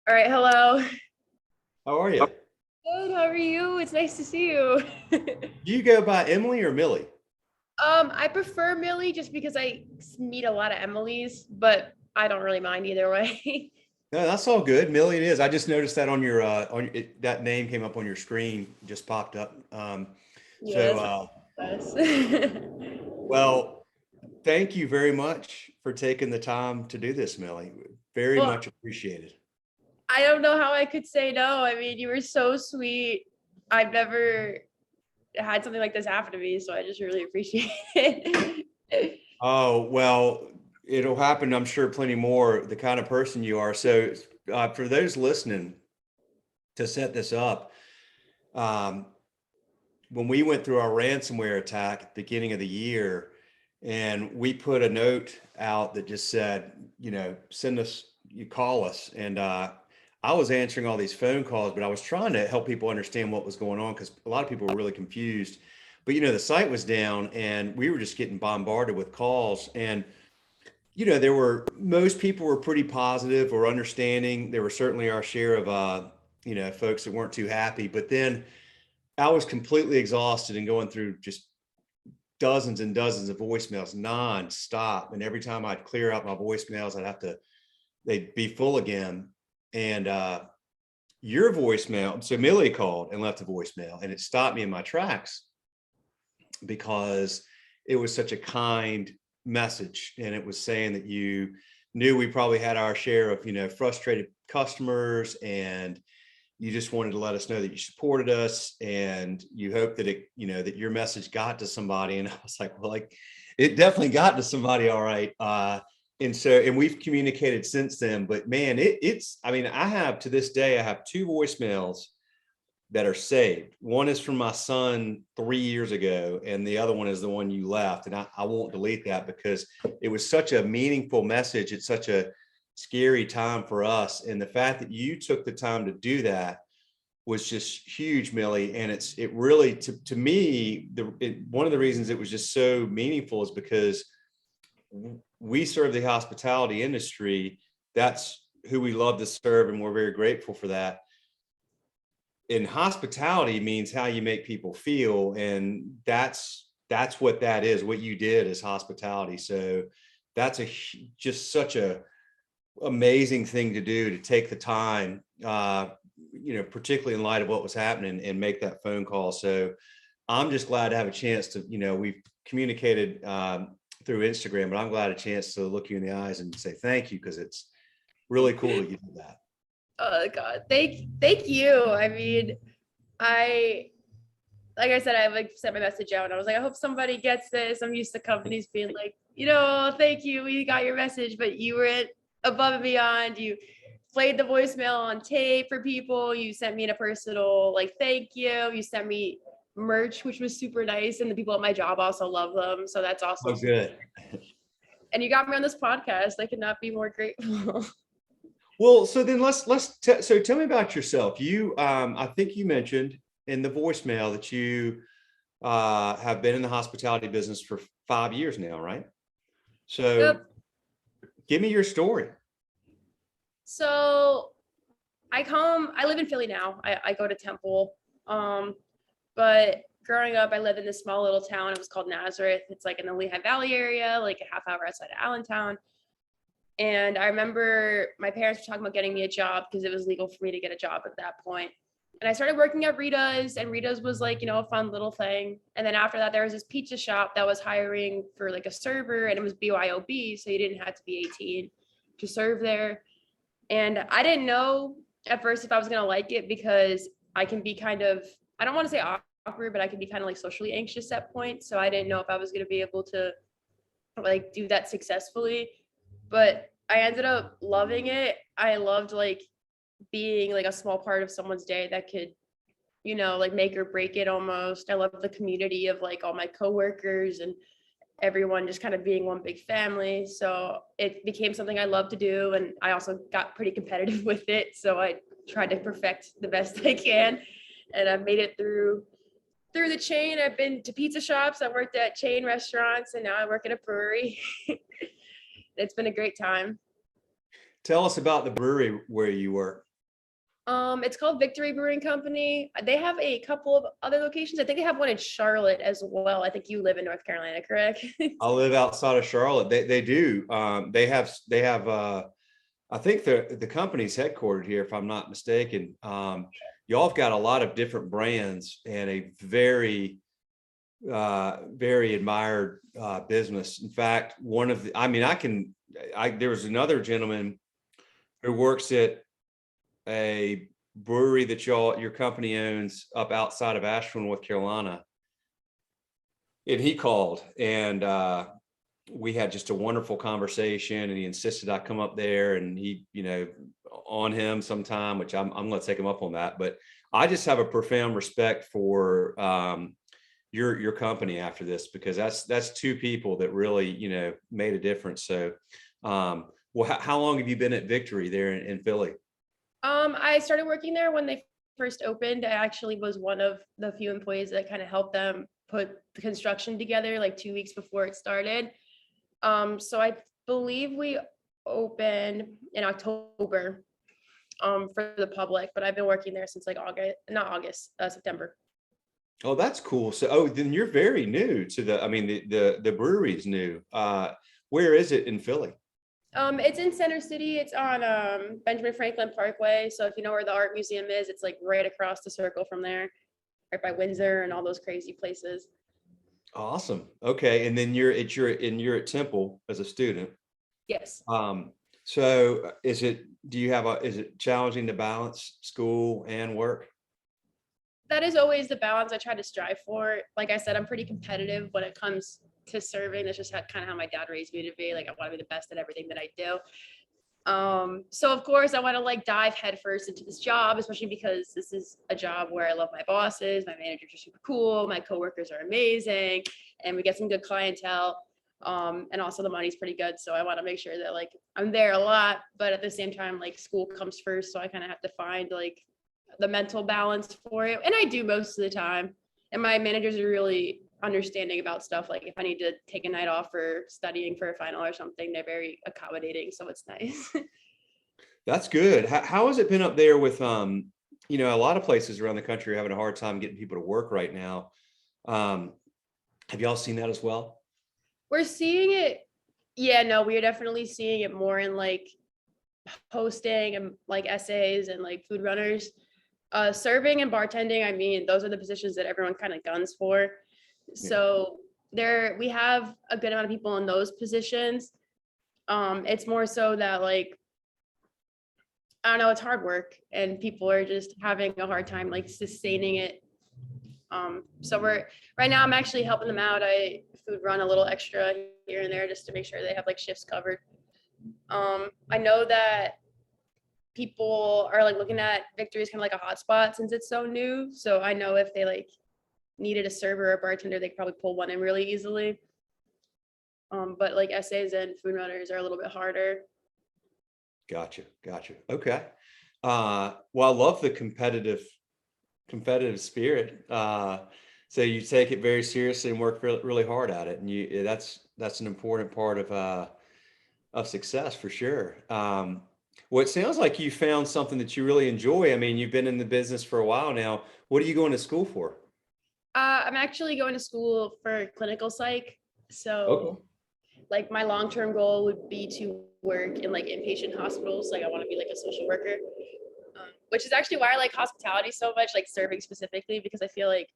All right, hello. How are you? Good, how are you? It's nice to see you. Do you go by Emily or Millie? I prefer Millie just because I meet a lot of Emily's, but I don't really mind either way. No, that's all good. Millie, it is. I just noticed that that name came up on your screen, just popped up. Yeah, So, that's my best. well, thank you very much for taking the time to do this, Millie. Very Well, much appreciated. I don't know how I could say no. I mean, you were so sweet. I've never had something like this happen to me, so I just really appreciate it. Oh, well, it'll happen, I'm sure, plenty more, the kind of person you are. So, for those listening, to set this up, um, when we went through our ransomware attack at the beginning of the year, and we put a note out that just said, send us, you call us. And I was answering all these phone calls, but I was trying to help people understand what was going on because a lot of people were really confused. But the site was down and we were just getting bombarded with calls. And there were most people were pretty positive or understanding. There were certainly our share of folks that weren't too happy. But then I was completely exhausted and going through just dozens and dozens of voicemails nonstop. And every time I'd clear out my voicemails, they'd be full again. And your voicemail, so Millie called and left a voicemail, and it stopped me in my tracks because it was such a kind message. And it was saying that you knew we probably had our share of, frustrated customers, and you just wanted to let us know that you supported us and you hope that that your message got to somebody. And I was like, well, it definitely got to somebody. All right. And we've communicated since then, but man, I have, to this day, I have two voicemails that are saved. One is from my son 3 years ago, and the other one is the one you left. And I won't delete that because it was such a meaningful message. It's such a scary time for us. And the fact that you took the time to do that was just huge, Millie. And it really, to me, one of the reasons it was just so meaningful is because we serve the hospitality industry. That's who we love to serve, and we're very grateful for that. And hospitality means how you make people feel, and that's what that is. What you did is hospitality. So that's just such a amazing thing to do, to take the time, particularly in light of what was happening, and make that phone call. So I'm just glad to have a chance to, we've communicated through Instagram, but I'm glad a chance to look you in the eyes and say thank you, because it's really cool that you did that. Oh God, thank you. I mean, I like I said, I like sent my message out and I was like, I hope somebody gets this. I'm used to companies being like, thank you, we got your message, but you were above and beyond. You played the voicemail on tape for people. You sent me in a personal like thank you. You sent me merch, which was super nice, and the people at my job also love them. So that's also Oh, good. and you got me on this podcast. I could not be more grateful. Well, so then so tell me about yourself. I think you mentioned in the voicemail that you have been in the hospitality business for 5 years now, right? So Yep. give me your story. So I live in Philly now. I go to Temple. But growing up, I lived in this small little town. It was called Nazareth. It's like in the Lehigh Valley area, like a half hour outside of Allentown. And I remember my parents were talking about getting me a job because it was legal for me to get a job at that point. And I started working at Rita's, and Rita's was like, a fun little thing. And then after that, there was this pizza shop that was hiring for like a server, and it was BYOB. So you didn't have to be 18 to serve there. And I didn't know at first if I was going to like it because I can be kind of, I don't want to say awkward, but I can be kind of like socially anxious at points. So I didn't know if I was going to be able to like do that successfully. But I ended up loving it. I loved like being like a small part of someone's day that could, like make or break it almost. I love the community of like all my coworkers and everyone just kind of being one big family. So it became something I love to do. And I also got pretty competitive with it. So I tried to perfect the best I can. And I've made it through the chain. I've been to pizza shops. I worked at chain restaurants, and now I work at a brewery. It's been a great time. Tell us about the brewery where you work. It's called Victory Brewing Company. They have a couple of other locations. I think they have one in Charlotte as well. I think you live in North Carolina, correct? I live outside of Charlotte. They do. They have I think the company's headquartered here, if I'm not mistaken. Y'all have got a lot of different brands and a very admired business. In fact, one of the, I mean, there was another gentleman who works at a brewery that your company owns up outside of Asheville, North Carolina. And he called and we had just a wonderful conversation, and he insisted I come up there, and he, on him sometime, which I'm going to take him up on that. But I just have a profound respect for your company after this, because that's two people that really, made a difference. So, well, how long have you been at Victory there in Philly? I started working there when they first opened. I actually was one of the few employees that kind of helped them put the construction together like 2 weeks before it started. So I believe we opened in October for the public, but I've been working there since like September. Oh, that's cool. So, then you're very new to the brewery is new. Where is it in Philly? It's in Center City. It's on Benjamin Franklin Parkway. So if you know where the art museum is, it's like right across the circle from there, right by Windsor and all those crazy places. Awesome. Okay. And then you're at Temple as a student. Yes. So is it challenging to balance school and work? That is always the balance I try to strive for. Like I said, I'm pretty competitive when it comes to serving. That's just kind of how my dad raised me to be. Like, I want to be the best at everything that I do. So of course I want to like dive headfirst into this job, especially because this is a job where I love my bosses, my managers are super cool, my coworkers are amazing, and we get some good clientele. And also the money's pretty good. So I want to make sure that like I'm there a lot, but at the same time, like school comes first. So I kind of have to find like the mental balance for it. And I do most of the time. And my managers are really understanding about stuff. Like if I need to take a night off for studying for a final or something, they're very accommodating. So it's nice. That's good. How has it been up there with, a lot of places around the country are having a hard time getting people to work right now. Have y'all seen that as well? We're seeing it. Yeah, no, we are definitely seeing it more in like hosting and like essays and like food runners. Serving and bartending, I mean, those are the positions that everyone kind of guns for. So we have a good amount of people in those positions. It's more so that like, I don't know, it's hard work and people are just having a hard time like sustaining it. So right now I'm actually helping them out. I food run a little extra here and there just to make sure they have like shifts covered. I know that people are like looking at Victory as kind of like a hotspot since it's so new. So I know if they like needed a server or a bartender, they could probably pull one in really easily. But like essays and food runners are a little bit harder. Gotcha. Okay. Well, I love the competitive spirit. So you take it very seriously and work really, really hard at it. And that's an important part of success for sure. Well, it sounds like you found something that you really enjoy. I mean, you've been in the business for a while now. What are you going to school for? I'm actually going to school for clinical psych. So Okay. like my long-term goal would be to work in like inpatient hospitals. Like I want to be like a social worker, which is actually why I like hospitality so much, like serving specifically, because I feel like,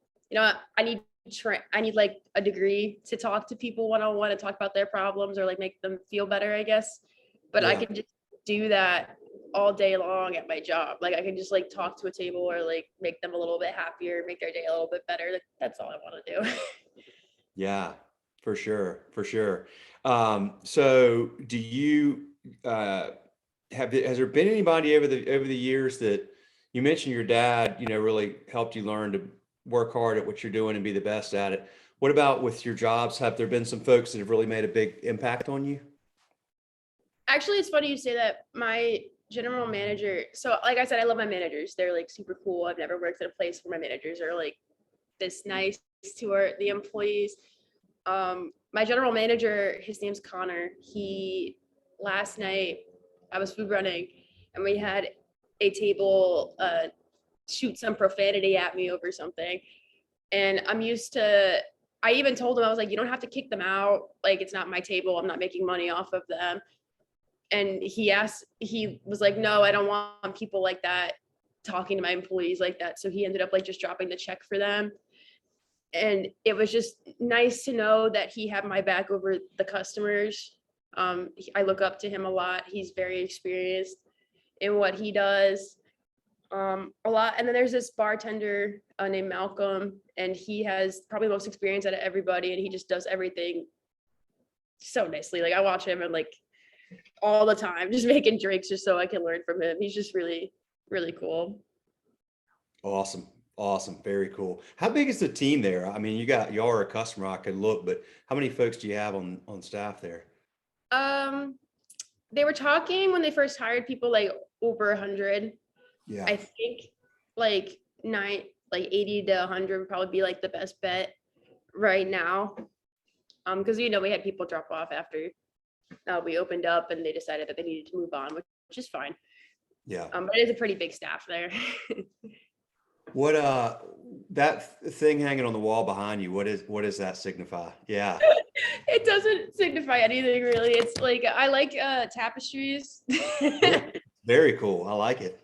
I need like a degree to talk to people one-on-one and talk about their problems or like make them feel better, I guess. But I Yeah. can just do that all day long at my job. Like I can just like talk to a table or like make them a little bit happier, make their day a little bit better. That's all I want to do. Yeah, for sure. For sure. So do you, has there been anybody over the years that you mentioned your dad, really helped you learn to work hard at what you're doing and be the best at it? What about with your jobs? Have there been some folks that have really made a big impact on you? Actually, it's funny you say that. My general manager, so like I said, I love my managers. They're like super cool. I've never worked at a place where my managers are like this nice to the employees. My general manager, his name's Connor. Last night I was food running and we had a table shoot some profanity at me over something. And I even told him, I was like, you don't have to kick them out. Like, it's not my table. I'm not making money off of them. And he was like, no, I don't want people like that talking to my employees like that. So he ended up like just dropping the check for them. And it was just nice to know that he had my back over the customers. I look up to him a lot. He's very experienced in what he does. A lot. And then there's this bartender named Malcolm, and he has probably the most experience out of everybody, and he just does everything so nicely. Like, I watch him and like all the time, just making drinks just so I can learn from him. He's just really, really cool. Awesome. Awesome. Very cool. How big is the team there? I mean, y'all are a customer, I could look, but how many folks do you have on staff there? They were talking when they first hired people like over 100. Yeah. I think like 80 to 100 would probably be like the best bet right now. Because we had people drop off after we opened up, and they decided that they needed to move on, which is fine. Yeah. But it is a pretty big staff there. What that thing hanging on the wall behind you, what does that signify? Yeah. It doesn't signify anything really. It's like, I like tapestries. Very cool. I like it.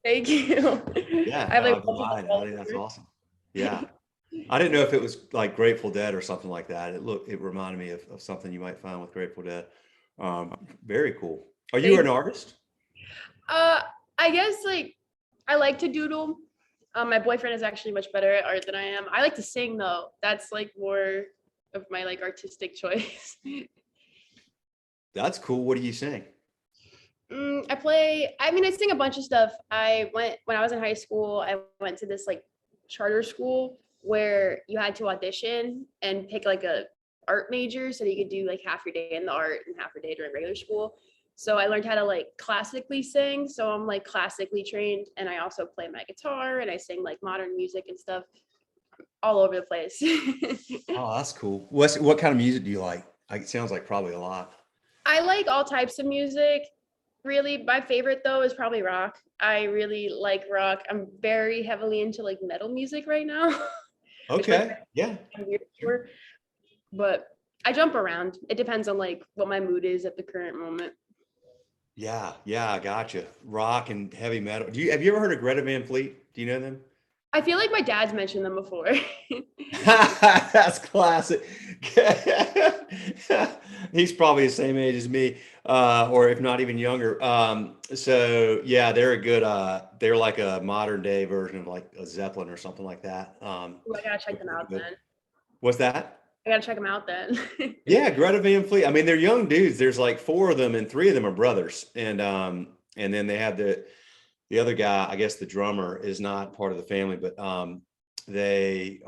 Thank you. Yeah, I have like I think that's awesome. Yeah. I didn't know if it was like Grateful Dead or something like that. It reminded me of something you might find with Grateful Dead. Very cool. Are you an artist? I guess like I like to doodle. My boyfriend is actually much better at art than I am. I like to sing though. That's like more of my like artistic choice. That's cool. What do you sing? I sing a bunch of stuff. When I was in high school, I went to this like charter school where you had to audition and pick like a art major, so you could do like half your day in the art and half your day during regular school. So I learned how to like classically sing. So I'm like classically trained, and I also play my guitar and I sing like modern music and stuff all over the place. Oh, that's cool. What kind of music do you like? It sounds like probably a lot. I like all types of music. Really, my favorite though is probably rock. I really like rock. I'm very heavily into like metal music right now. Okay. Yeah. But I jump around. It depends on like what my mood is at the current moment. Yeah. Yeah. I gotcha. Rock and heavy metal. Have you ever heard of Greta Van Fleet? Do you know them? I feel like my dad's mentioned them before. That's classic. He's probably the same age as me, or if not even younger. So yeah, they're like a modern day version of like a Zeppelin or something like that. I gotta check them out then. What's that? I gotta check them out then. Yeah, Greta Van Fleet. I mean, they're young dudes. There's like four of them, and three of them are brothers. And then they have the other guy, I guess the drummer is not part of the family, but they're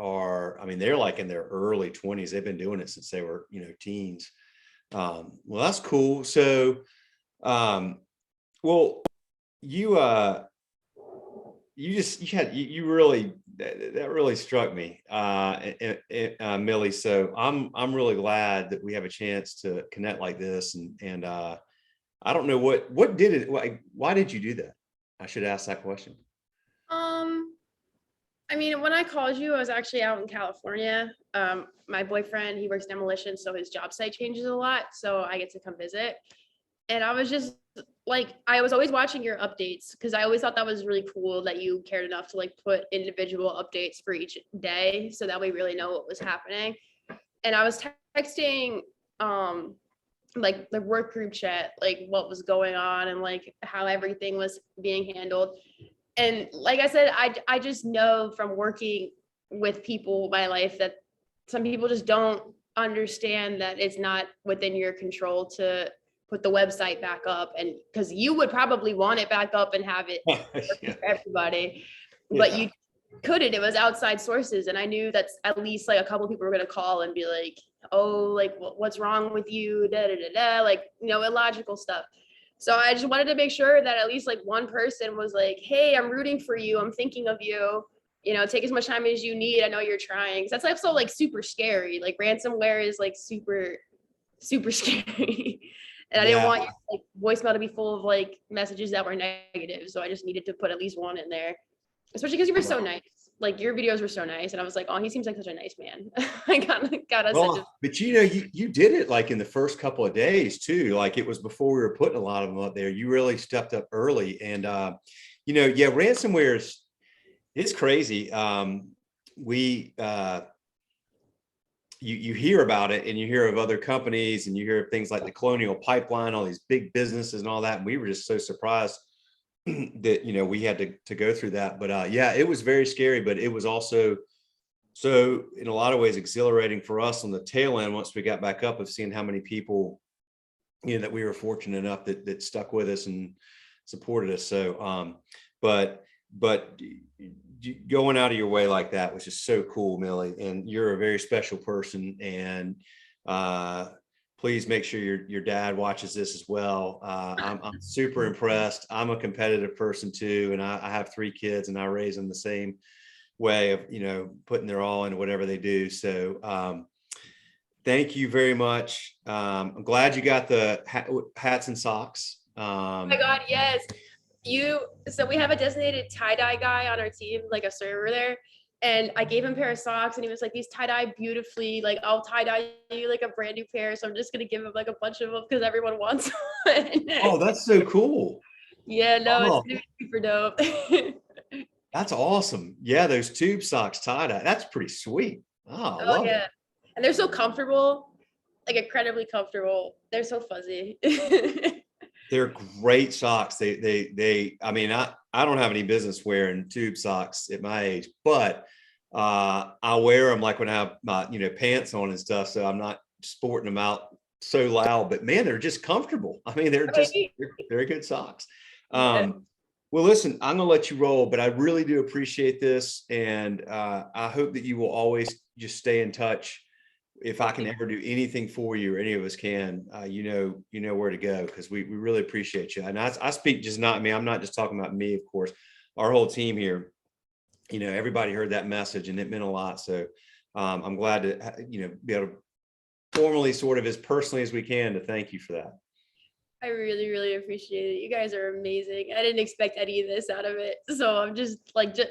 like in their early 20s. They've been doing it since they were, teens. Well, that's cool. So, well, you really, that really struck me, Millie. So I'm really glad that we have a chance to connect like this. And I don't know what did it, why did you do that? I should ask that question. When I called you, I was actually out in California. My boyfriend, he works demolition, so his job site changes a lot. So I get to come visit. And I was just like, I was always watching your updates because I always thought that was really cool that you cared enough to like put individual updates for each day so that we really know what was happening. And I was texting like the work group chat, like what was going on and like how everything was being handled. And like I said, I just know from working with people in my life that some people just don't understand that it's not within your control to put the website back up, and because you would probably want it back up and have it for everybody, but you couldn't. It was outside sources, and I knew that at least like a couple people were going to call and be like, oh, like what's wrong with you, da da da da, like illogical stuff. So I just wanted to make sure that at least like one person was like, hey, I'm rooting for you, I'm thinking of you, take as much time as you need, I know you're trying. That's also like super scary. Like ransomware is like super super scary. And I didn't Yeah. want your like voicemail to be full of like messages that were negative. So I just needed to put at least one in there, especially because you were so nice. Like your videos were so nice. And I was like, oh, he seems like such a nice man. I got us such a. Well, but you did it like in the first couple of days too. Like it was before we were putting a lot of them up there. You really stepped up early, and yeah, ransomware is it's crazy. We you hear about it, and you hear of other companies, and you hear of things like the Colonial Pipeline, all these big businesses and all that. And we were just so surprised that we had to go through that. But yeah, it was very scary, but it was also so in a lot of ways exhilarating for us on the tail end once we got back up, of seeing how many people that we were fortunate enough that stuck with us and supported us. So but going out of your way like that was just so cool, Millie, and you're a very special person. And please make sure your dad watches this as well. I'm super impressed. I'm a competitive person too, and I have 3 kids, and I raise them the same way of putting their all into whatever they do. So thank you very much. I'm glad you got the hats and socks. Oh my God, yes. So we have a designated tie-dye guy on our team, like a server there. And I gave him a pair of socks, and he was like, these tie-dye beautifully, like I'll tie-dye you like a brand new pair. So I'm just gonna give him like a bunch of them because everyone wants one. Oh, that's so cool. Yeah, no, Oh, it's super dope. that's awesome. Yeah, those tube socks tie-dye. That's pretty sweet. Oh, I Oh love it. yeah. And they're so comfortable, like incredibly comfortable. They're so fuzzy. They're great socks. I mean, I don't have any business wearing tube socks at my age, but I wear them like when I have my, pants on and stuff. So I'm not sporting them out so loud, but man, they're just comfortable. I mean, they're very good socks. Yeah. Well, listen, I'm going to let you roll, but I really do appreciate this. And I hope that you will always just stay in touch. If I can ever do anything for you, or any of us can, you know where to go, because we really appreciate you. And I speak just not me. I'm not just talking about me, of course. Our whole team here, everybody heard that message, and it meant a lot. So I'm glad to, be able to formally, sort of as personally as we can, to thank you for that. I really, really appreciate it. You guys are amazing. I didn't expect any of this out of it. So I'm just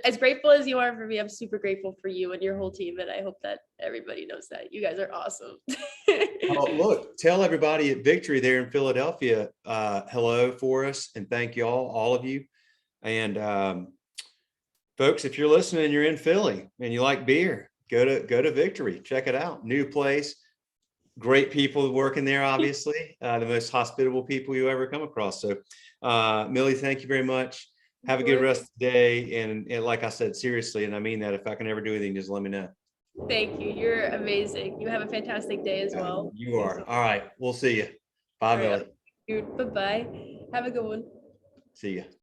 as grateful as you are for me. I'm super grateful for you and your whole team. And I hope that everybody knows that. You guys are awesome. Oh, look, tell everybody at Victory there in Philadelphia, hello for us, and thank you all of you. And folks, if you're listening and you're in Philly and you like beer, go to Victory. Check it out. New place. Great people working there, obviously, the most hospitable people you ever come across. So, Millie, thank you very much. Have a good rest of the day. And like I said, seriously, and I mean that, if I can ever do anything, just let me know. Thank you. You're amazing. You have a fantastic day as well. You are. All right. We'll see you. Bye, Millie. Bye-bye. Have a good one. See you.